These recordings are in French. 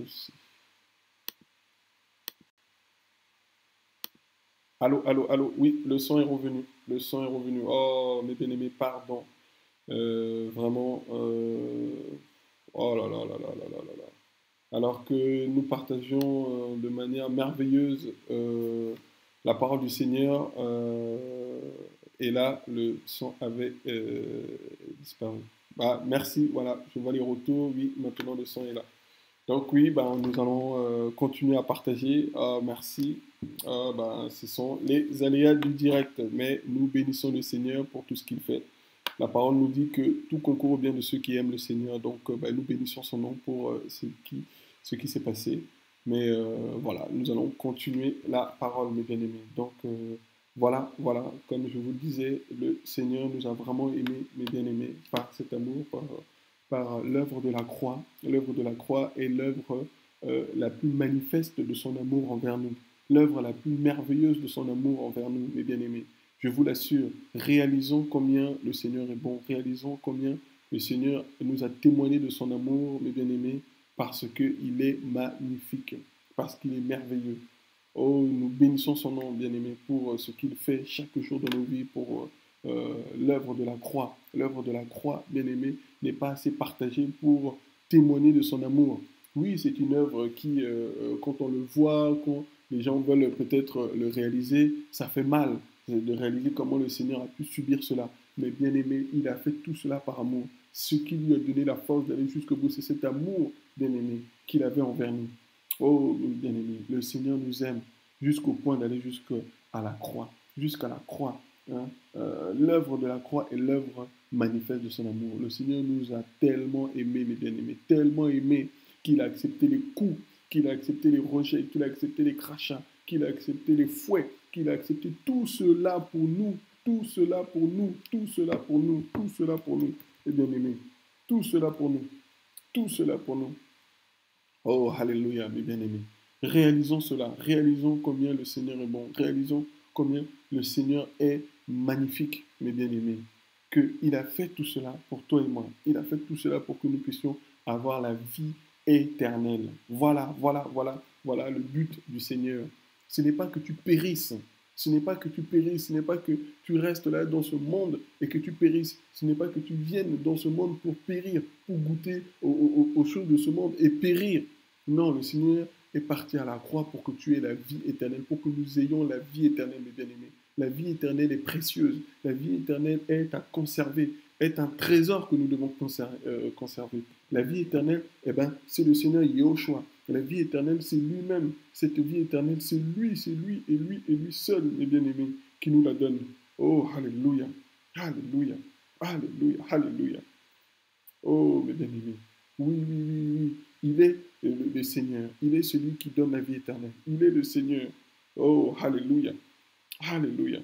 aussi. Allô, allô, allô. Oui, le son est revenu. Le son est revenu. Oh, mes bien-aimés, pardon. Vraiment. Oh là là là là là là là là. Alors que nous partageons de manière merveilleuse la parole du Seigneur, et là, le son avait disparu. Bah, merci, voilà, je vois les retours. Oui, maintenant le son est là. Donc oui, ben, nous allons continuer à partager. Merci. Ben, ce sont les aléas du direct, mais nous bénissons le Seigneur pour tout ce qu'il fait. La parole nous dit que tout concourt au bien de ceux qui aiment le Seigneur. Donc ben, nous bénissons son nom pour ce qui s'est passé. Mais voilà, nous allons continuer la parole, mes bien-aimés. Donc voilà, voilà, comme je vous le disais, le Seigneur nous a vraiment aimés, mes bien-aimés, par cet amour, par l'œuvre de la croix. L'œuvre de la croix est l'œuvre la plus manifeste de son amour envers nous, l'œuvre la plus merveilleuse de son amour envers nous, mes bien-aimés. Je vous l'assure, réalisons combien le Seigneur est bon, réalisons combien le Seigneur nous a témoigné de son amour, mes bien-aimés, parce qu'il est magnifique, parce qu'il est merveilleux. Oh, nous bénissons son nom, bien-aimé, pour ce qu'il fait chaque jour de nos vies, pour l'œuvre de la croix. L'œuvre de la croix, bien-aimé, n'est pas assez partagée pour témoigner de son amour. Oui, c'est une œuvre qui, quand on le voit, quand les gens veulent peut-être le réaliser, ça fait mal de réaliser comment le Seigneur a pu subir cela. Mais bien-aimé, il a fait tout cela par amour. Ce qui lui a donné la force d'aller jusqu'au bout, c'est cet amour, bien-aimé, qu'il avait envers nous. Oh, bien-aimé, le Seigneur nous aime jusqu'au point d'aller jusqu'à la croix. Jusqu'à la croix. Hein. L'œuvre de la croix est l'œuvre manifeste de son amour. Le Seigneur nous a tellement aimés, mes bien-aimés, tellement aimés qu'il a accepté les coups, qu'il a accepté les rejets, qu'il a accepté les crachats, qu'il a accepté les fouets, qu'il a accepté tout cela pour nous, tout cela pour nous, tout cela pour nous, tout cela pour nous, mes bien-aimés, tout cela pour nous, tout cela pour nous. Oh, alléluia, mes bien-aimés. Réalisons cela, réalisons combien le Seigneur est bon, réalisons combien le Seigneur est magnifique, mes bien-aimés. Qu'il a fait tout cela pour toi et moi. Il a fait tout cela pour que nous puissions avoir la vie éternelle. Voilà, voilà, voilà, voilà le but du Seigneur. Ce n'est pas que tu périsses, ce n'est pas que tu périsses, ce n'est pas que tu restes là dans ce monde et que tu périsses. Ce n'est pas que tu viennes dans ce monde pour périr, pour goûter aux choses de ce monde et périr. Non, le Seigneur est parti à la croix pour que tu aies la vie éternelle, pour que nous ayons la vie éternelle, mes bien-aimés. La vie éternelle est précieuse. La vie éternelle est à conserver, est un trésor que nous devons conserver. La vie éternelle, eh ben, c'est le Seigneur Yahushua. La vie éternelle, c'est lui-même. Cette vie éternelle, c'est lui et lui seul, mes bien-aimés, qui nous la donne. Oh, alléluia, alléluia, alléluia, alléluia. Oh, mes bien-aimés. Oui, oui, oui, oui. Il est le Seigneur. Il est celui qui donne la vie éternelle. Il est le Seigneur. Oh, alléluia. Alléluia.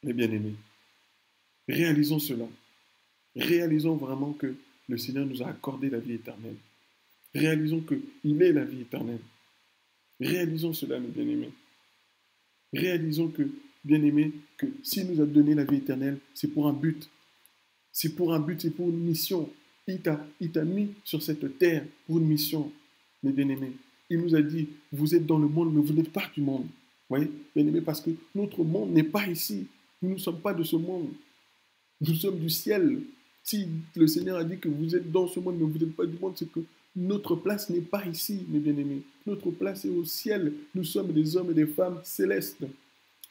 Mes bien-aimés, réalisons cela. Réalisons vraiment que le Seigneur nous a accordé la vie éternelle. Réalisons qu'il est la vie éternelle. Réalisons cela, mes bien-aimés. Réalisons que, bien-aimés, que s'il nous a donné la vie éternelle, c'est pour un but. C'est pour un but, c'est pour une mission. Il t'a mis sur cette terre pour une mission, mes bien-aimés. Il nous a dit, vous êtes dans le monde, mais vous n'êtes pas du monde. Vous voyez, bien-aimés, parce que notre monde n'est pas ici. Nous ne sommes pas de ce monde. Nous sommes du ciel. Si le Seigneur a dit que vous êtes dans ce monde, mais vous n'êtes pas du monde, c'est que notre place n'est pas ici, mes bien-aimés. Notre place est au ciel. Nous sommes des hommes et des femmes célestes.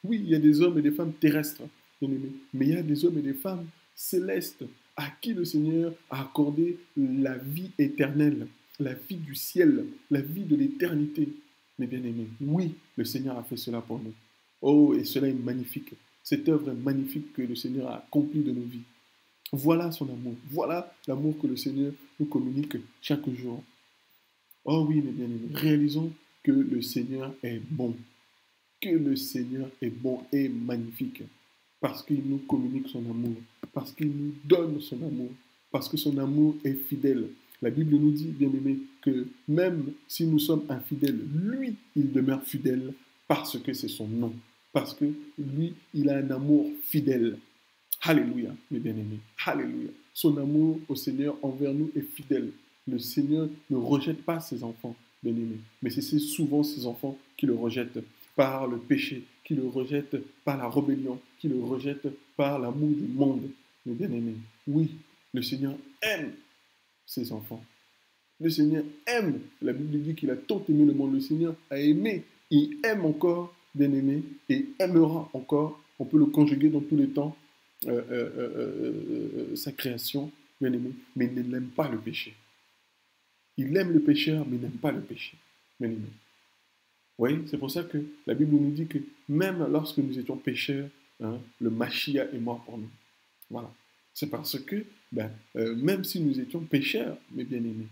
Oui, il y a des hommes et des femmes terrestres, bien-aimés, mais il y a des hommes et des femmes célestes à qui le Seigneur a accordé la vie éternelle, la vie du ciel, la vie de l'éternité. Mes bien-aimés, oui, le Seigneur a fait cela pour nous. Oh, et cela est magnifique. Cette œuvre est magnifique que le Seigneur a accomplie de nos vies. Voilà son amour. Voilà l'amour que le Seigneur nous communique chaque jour. Oh oui, mes bien-aimés, réalisons que le Seigneur est bon, que le Seigneur est bon et magnifique, parce qu'il nous communique son amour, parce qu'il nous donne son amour, parce que son amour est fidèle. La Bible nous dit, bien aimé, que même si nous sommes infidèles, lui, il demeure fidèle parce que c'est son nom, parce que lui, il a un amour fidèle. Alléluia, mes bien-aimés. Alléluia. Son amour au Seigneur envers nous est fidèle. Le Seigneur ne rejette pas ses enfants, bien-aimés. Mais c'est souvent ses enfants qui le rejettent par le péché, qui le rejettent par la rébellion, qui le rejettent par l'amour du monde. Mes bien-aimés, oui, le Seigneur aime ses enfants. Le Seigneur aime. La Bible dit qu'il a tant aimé le monde. Le Seigneur a aimé. Il aime encore, bien-aimé, et aimera encore. On peut le conjuguer dans tous les temps, sa création, bien-aimé. Mais il n'aime pas le péché. Il aime le pécheur, mais il n'aime pas le péché, bien-aimé. Oui, c'est pour ça que la Bible nous dit que même lorsque nous étions pécheurs, hein, le Machia est mort pour nous. Voilà. C'est parce que, même si nous étions pécheurs, mes bien-aimés,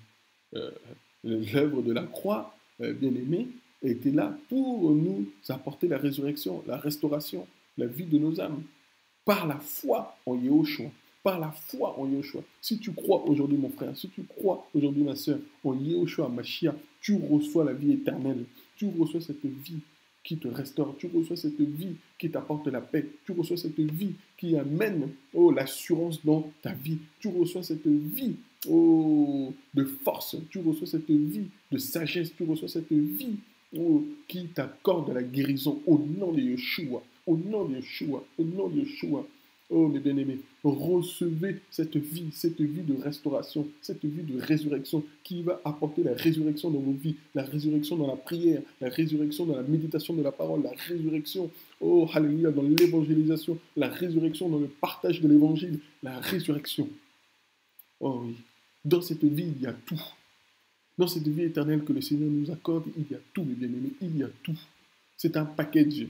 euh, l'œuvre de la croix, bien-aimée, était là pour nous apporter la résurrection, la restauration, la vie de nos âmes. Par la foi en Yahushua. Par la foi en Yahushua. Si tu crois aujourd'hui, mon frère, si tu crois aujourd'hui, ma soeur, en Yahushua, Mashiach, tu reçois la vie éternelle. Tu reçois cette vie qui te restaure. Tu reçois cette vie qui t'apporte la paix. Tu reçois cette vie qui amène l'assurance dans ta vie. Tu reçois cette vie de force. Tu reçois cette vie de sagesse. Tu reçois cette vie qui t'accorde la guérison au nom de Yeshua. Au nom de Yeshua. Au nom de Yeshua. Oh, mes bien-aimés, recevez cette vie de restauration, cette vie de résurrection qui va apporter la résurrection dans vos vies, la résurrection dans la prière, la résurrection dans la méditation de la parole, la résurrection, oh, alléluia, dans l'évangélisation, la résurrection dans le partage de l'évangile, la résurrection. Oh oui, dans cette vie, il y a tout. Dans cette vie éternelle que le Seigneur nous accorde, il y a tout, mes bien-aimés, il y a tout. C'est un package,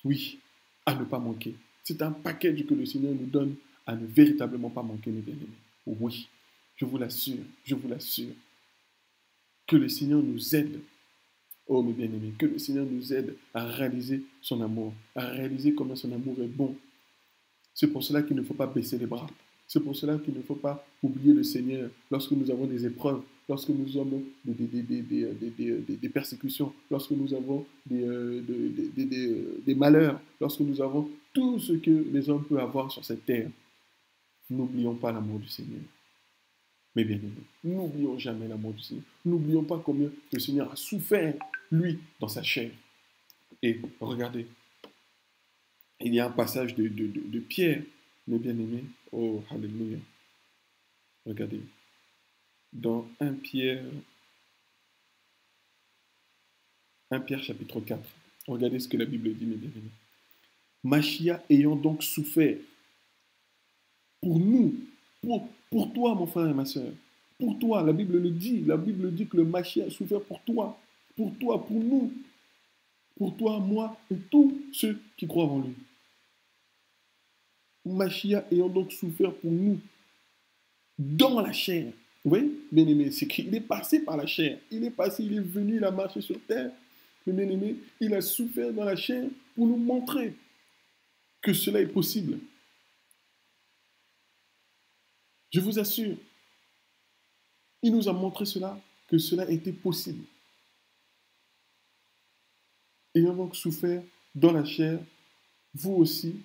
oui, à ne pas manquer. C'est un package que le Seigneur nous donne à ne véritablement pas manquer, mes bien-aimés. Oui, je vous l'assure, que le Seigneur nous aide. Oh, mes bien-aimés, que le Seigneur nous aide à réaliser son amour, à réaliser combien son amour est bon. C'est pour cela qu'il ne faut pas baisser les bras. C'est pour cela qu'il ne faut pas oublier le Seigneur lorsque nous avons des épreuves, lorsque nous avons des persécutions, lorsque nous avons des malheurs, lorsque nous avons tout ce que les hommes peuvent avoir sur cette terre. N'oublions pas l'amour du Seigneur. Mais bien aimés, n'oublions jamais l'amour du Seigneur. N'oublions pas combien le Seigneur a souffert, lui, dans sa chair. Et regardez, il y a un passage de Pierre, mes bien-aimés. Oh, alléluia. Regardez. Dans 1 Pierre chapitre 4. Regardez ce que la Bible dit, mes bien-aimés. Machia ayant donc souffert pour nous, pour toi, mon frère et ma soeur. Pour toi, la Bible le dit. La Bible dit que le Machia a souffert pour toi, pour nous. Pour toi, moi et tous ceux qui croient en lui. Machia ayant donc souffert pour nous dans la chair. Vous voyez, bien-aimé, c'est qu'il est passé par la chair. Il est passé, il est venu, il a marché sur terre. Mais bien-aimé, il a souffert dans la chair pour nous montrer que cela est possible. Je vous assure, il nous a montré cela, que cela était possible. Ayant donc souffert dans la chair, vous aussi,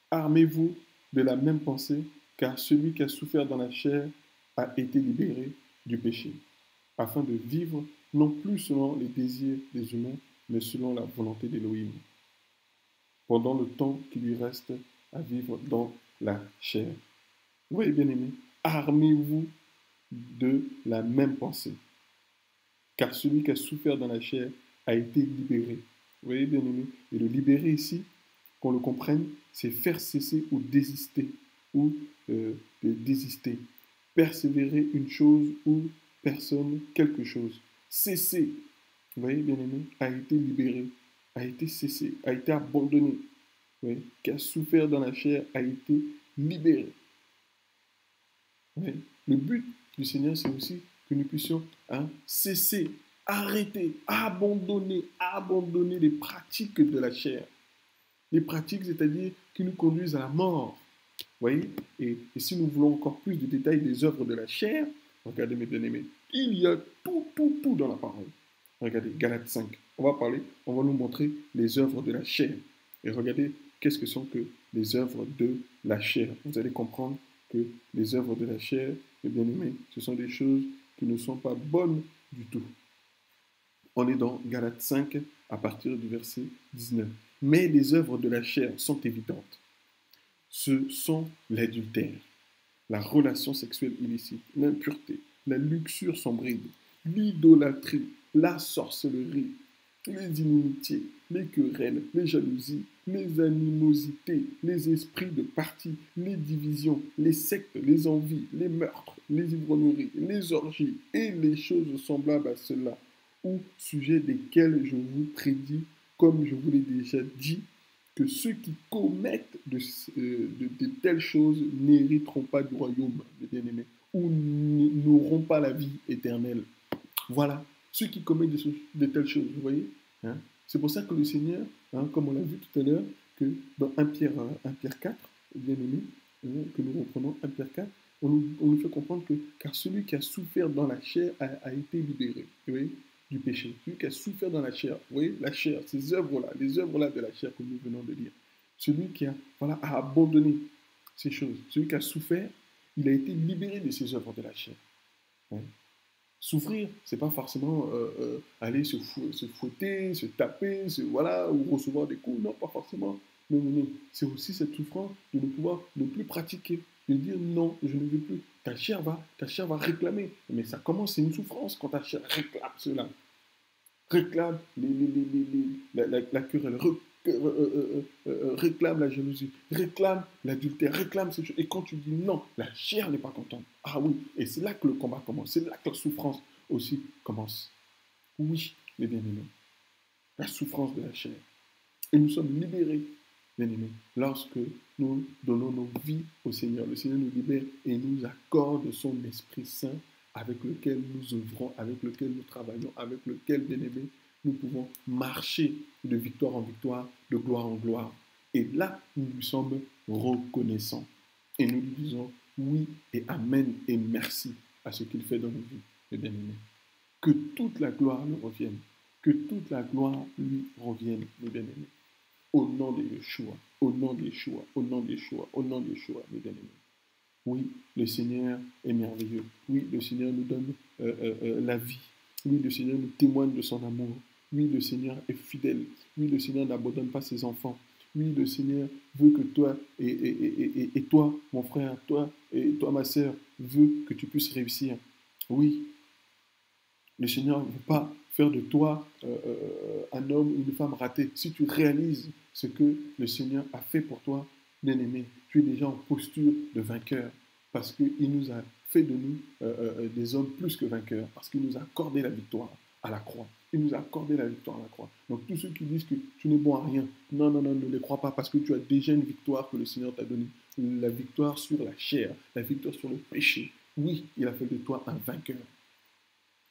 armez-vous de la même pensée, car celui qui a souffert dans la chair a été libéré du péché, afin de vivre non plus selon les désirs des humains, mais selon la volonté d'Élohim, pendant le temps qui lui reste à vivre dans la chair. Vous voyez, bien-aimés, armez-vous de la même pensée, car celui qui a souffert dans la chair a été libéré. Vous voyez, bien-aimés, et le libérer ici, qu'on le comprenne, c'est faire cesser ou désister, désister. Persévérer une chose ou personne, quelque chose. Cesser, vous voyez, bien-aimé, a été libéré, a été cessé, a été abandonné. Vous voyez, qui a souffert dans la chair a été libéré. Vous voyez, le but du Seigneur, c'est aussi que nous puissions cesser, arrêter, abandonner les pratiques de la chair. Les pratiques, c'est-à-dire qui nous conduisent à la mort. Vous voyez, et si nous voulons encore plus de détails des œuvres de la chair, regardez mes bien-aimés, il y a tout dans la parole. Regardez, Galates 5. On va nous montrer les œuvres de la chair. Et regardez, qu'est-ce que sont que les œuvres de la chair. Vous allez comprendre que les œuvres de la chair, mes bien-aimés, ce sont des choses qui ne sont pas bonnes du tout. On est dans Galates 5 à partir du verset 19. Mais les œuvres de la chair sont évidentes. Ce sont l'adultère, la relation sexuelle illicite, l'impureté, la luxure sans bride, l'idolâtrie, la sorcellerie, les inimitiés, les querelles, les jalousies, les animosités, les esprits de parti, les divisions, les sectes, les envies, les meurtres, les ivrogneries, les orgies et les choses semblables à cela, au sujet desquelles je vous prédis, comme je vous l'ai déjà dit, que ceux qui commettent de telles choses n'hériteront pas du royaume, mes bien-aimés, ou n'auront pas la vie éternelle. Voilà, ceux qui commettent de telles choses, vous voyez, hein? C'est pour ça que le Seigneur, hein, comme on l'a vu tout à l'heure, que dans 1 Pierre 4, bien-aimé, hein, que nous reprenons 1 Pierre 4, on nous fait comprendre que car celui qui a souffert dans la chair a été libéré, vous voyez, du péché. Celui qui a souffert dans la chair, vous voyez, la chair, ces œuvres-là, les œuvres-là de la chair que nous venons de lire. Celui qui a, voilà, a abandonné ces choses, celui qui a souffert, il a été libéré de ces œuvres de la chair. Hein. Souffrir, c'est pas forcément aller se fouetter, se taper, voilà, ou recevoir des coups, non, pas forcément. Non. C'est aussi cette souffrance de ne pouvoir ne plus pratiquer, de dire non, je ne veux plus. Ta chair va réclamer. Mais ça commence, c'est une souffrance quand ta chair réclame cela. Réclame la querelle, réclame la jalousie, réclame l'adultère, réclame ces choses. Et quand tu dis non, la chair n'est pas contente. Ah oui, et c'est là que le combat commence, c'est là que la souffrance aussi commence. Oui, mes bien-aimés, la souffrance de la chair. Et nous sommes libérés, bien-aimés, lorsque nous donnons nos vies au Seigneur. Le Seigneur nous libère et nous accorde son Esprit Saint avec lequel nous œuvrons, avec lequel nous travaillons, avec lequel, bien-aimés, nous pouvons marcher de victoire en victoire, de gloire en gloire. Et là, nous lui sommes reconnaissants. Et nous lui disons oui et amen et merci à ce qu'il fait dans nos vies, mes bien-aimés. Que toute la gloire lui revienne. Que toute la gloire lui revienne, mes bien-aimés. Au nom de Yeshua, au nom de Yeshua, au nom de Yeshua, au nom de Yeshua, mes bien-aimés. Oui, le Seigneur est merveilleux. Oui, le Seigneur nous donne la vie. Oui, le Seigneur nous témoigne de son amour. Oui, le Seigneur est fidèle. Oui, le Seigneur n'abandonne pas ses enfants. Oui, le Seigneur veut que toi et toi, mon frère, toi et toi, ma sœur, veut que tu puisses réussir. Oui, le Seigneur ne veut pas faire de toi un homme ou une femme ratée. Si tu réalises ce que le Seigneur a fait pour toi, bien-aimé, tu es déjà en posture de vainqueur parce qu'il nous a fait de nous des hommes plus que vainqueurs, parce qu'il nous a accordé la victoire à la croix. Il nous a accordé la victoire à la croix. Donc tous ceux qui disent que tu n'es bon à rien, non, ne les crois pas parce que tu as déjà une victoire que le Seigneur t'a donnée. La victoire sur la chair, la victoire sur le péché. Oui, il a fait de toi un vainqueur.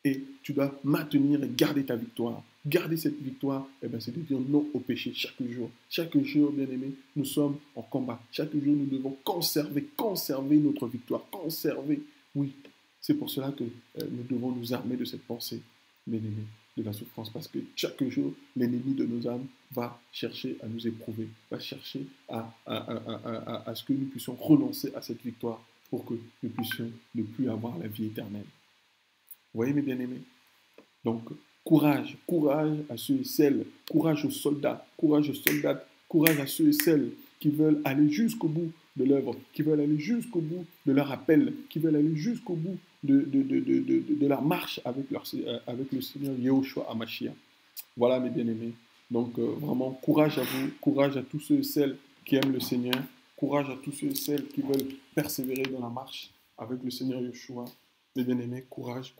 Et tu dois maintenir et garder ta victoire. Garder cette victoire, eh bien, c'est de dire non au péché chaque jour. Chaque jour, bien-aimés, nous sommes en combat. Chaque jour, nous devons conserver notre victoire. Conserver. Oui, c'est pour cela que nous devons nous armer de cette pensée, bien-aimés, de la souffrance. Parce que chaque jour, l'ennemi de nos âmes va chercher à nous éprouver, va chercher à ce que nous puissions renoncer à cette victoire pour que nous puissions ne plus avoir la vie éternelle. Vous voyez, mes bien-aimés? Donc, courage à ceux et celles, courage aux soldats, courage aux soldates, courage à ceux et celles qui veulent aller jusqu'au bout de l'œuvre, qui veulent aller jusqu'au bout de leur appel, qui veulent aller jusqu'au bout de leur marche avec le Seigneur Yahushua HaMashiach. Voilà, mes bien-aimés. Donc, vraiment, courage à vous, courage à tous ceux et celles qui aiment le Seigneur, courage à tous ceux et celles qui veulent persévérer dans la marche avec le Seigneur Yeshua. Mes bien-aimés, courage.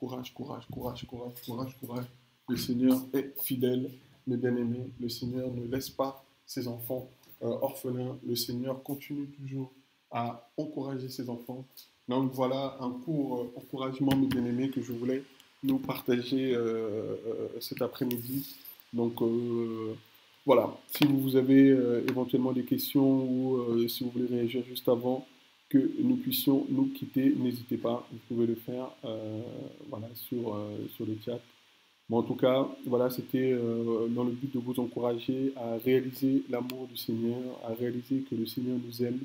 Le Seigneur est fidèle, mes bien-aimés. Le Seigneur ne laisse pas ses enfants orphelins. Le Seigneur continue toujours à encourager ses enfants. Donc voilà un court encouragement, mes bien-aimés, que je voulais nous partager cet après-midi. Donc voilà, si vous avez éventuellement des questions ou si vous voulez réagir juste avant que nous puissions nous quitter, n'hésitez pas, vous pouvez le faire voilà, sur le chat. Mais en tout cas, voilà, c'était dans le but de vous encourager à réaliser l'amour du Seigneur, à réaliser que le Seigneur nous aime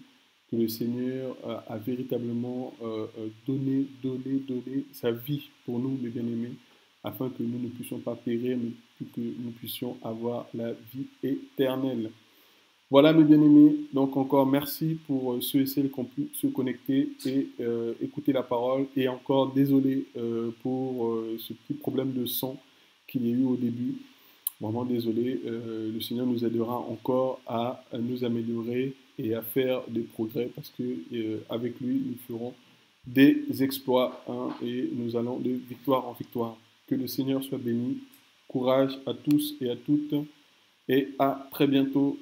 que le Seigneur a véritablement donné sa vie pour nous, mes bien-aimés, afin que nous ne puissions pas périr, mais que nous puissions avoir la vie éternelle. Voilà, mes bien-aimés. Donc, encore merci pour ceux et celles qui ont pu se connecter et écouter la parole. Et encore, désolé pour ce petit problème de son qu'il y a eu au début. Vraiment désolé. Le Seigneur nous aidera encore à nous améliorer et à faire des progrès parce que avec lui, nous ferons des exploits hein, et nous allons de victoire en victoire. Que le Seigneur soit béni. Courage à tous et à toutes et à très bientôt